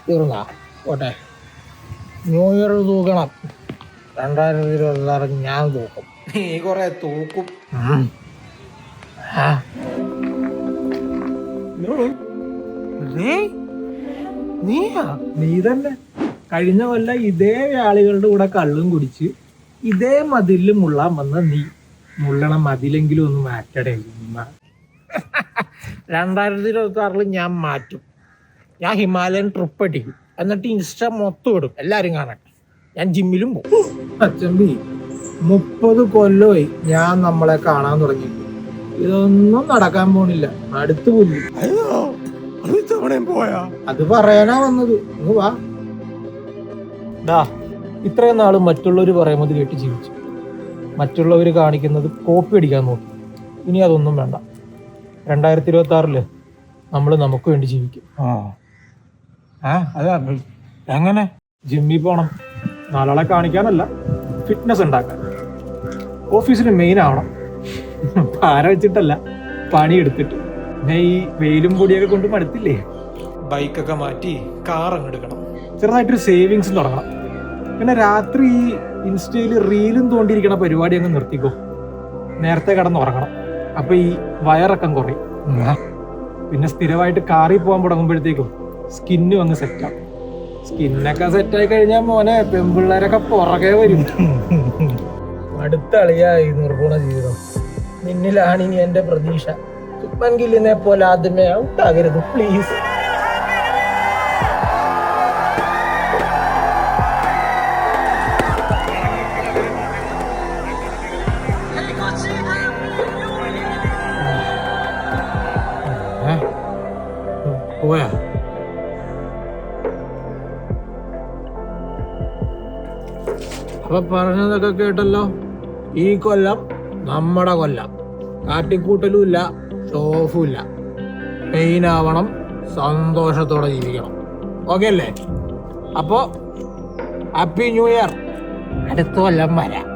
തീർന്നാ പോട്ടെ. New year തൂക്കണം. 2026 ഞാൻ തൂക്കും. നീ കൊറേ തൂക്കും. നീ തന്നെ കഴിഞ്ഞ കൊല്ലം ഇതേ ആളുകളുടെ കൂടെ കള്ളും കുടിച്ച് ഇതേ മതിലിൽ മുള്ളാൻ വന്ന നീ മുള്ളണ മതിലെങ്കിലും ഒന്ന് മാറ്റടേ. 2026 ഞാൻ മാറ്റും. ഞാൻ ഹിമാലയൻ ട്രിപ്പ് അടിക്കും. എന്നിട്ട് ഇൻസ്റ്റ മൊത്തം ഇടും, എല്ലാരും കാണട്ടെ. ഞാൻ ജിമ്മിലും പോകും. അച്ചമ്പി 30 കൊല്ലമായി ഞാൻ നമ്മളെ കാണാൻ തുടങ്ങി. ഇതൊന്നും നടക്കാൻ പോണില്ല. അടുത്ത് പുല്ല്. അത് പറയാനാ വന്നത്. ഇങ്ങ് വാ. ഇത്രയും നാള് മറ്റുള്ളവര് പറയുന്നത് കേട്ട് ജീവിച്ചു. മറ്റുള്ളവര് കാണിക്കുന്നത് കോപ്പി അടിക്കാൻ നോക്കി. ഇനി അതൊന്നും വേണ്ട. 2026 നമ്മൾ നമുക്ക് വേണ്ടി ജീവിക്കും. അതെ. എങ്ങനെ? ജിമ്മിൽ പോണം. നാളെ കാണിക്കാനല്ല, ഫിറ്റ്നസ് ഉണ്ടാക്കാൻ. ഓഫീസിൽ മെയിൻ ആവണം. പാര വെച്ചിട്ടല്ല, പണിയെടുത്തിട്ട്. പിന്നെ ഈ വെയിലും പൊടിയൊക്കെ കൊണ്ട് മടുത്തില്ലേ, ബൈക്കൊക്കെ മാറ്റി കാർ അങ്ങ് എടുക്കണം. ചെറുതായിട്ടൊരു സേവിങ്സ് തുടങ്ങണം. പിന്നെ രാത്രി ഈ ഇൻസ്റ്റയിൽ റീലും തോണ്ടിയിരിക്കണ പരിപാടി അങ്ങ് നിർത്തിക്കോ. നേരത്തെ കിടന്നുറങ്ങണം. അപ്പൊ ഈ വയറക്കം കുറയും. പിന്നെ സ്ഥിരമായിട്ട് കാറിൽ പോകാൻ തുടങ്ങുമ്പോഴത്തേക്കും സ്കിന്നും അങ്ങ് സെറ്റാവും. സ്കിന്നൊക്കെ സെറ്റായി കഴിഞ്ഞാൽ മോനെ പെൺപിള്ളേരൊക്കെ പുറകെ വരും. അടുത്ത അളിയായി നിർഗുണ ജീവിതം. നിന്നിലാണ് ഇനി എന്റെ പ്രതീക്ഷ. ശുഭ്മൻ ഗില്ലിനെ പോലെ ആദ്യമേ ഔട്ടാകരുത് പ്ലീസ്. പോയാ? അപ്പൊ പറഞ്ഞതൊക്കെ കേട്ടല്ലോ. ഈ കൊല്ലം നമ്മുടെ കൊല്ലം. കാട്ടിക്കൂട്ടലും ഇല്ല, ഷോഫും ഇല്ല. മെയിനാവണം, സന്തോഷത്തോടെ ജീവിക്കണം. ഓക്കെ അല്ലേ? അപ്പോ ഹാപ്പി ന്യൂ ഇയർ. അടുത്ത കൊല്ലം വരാം.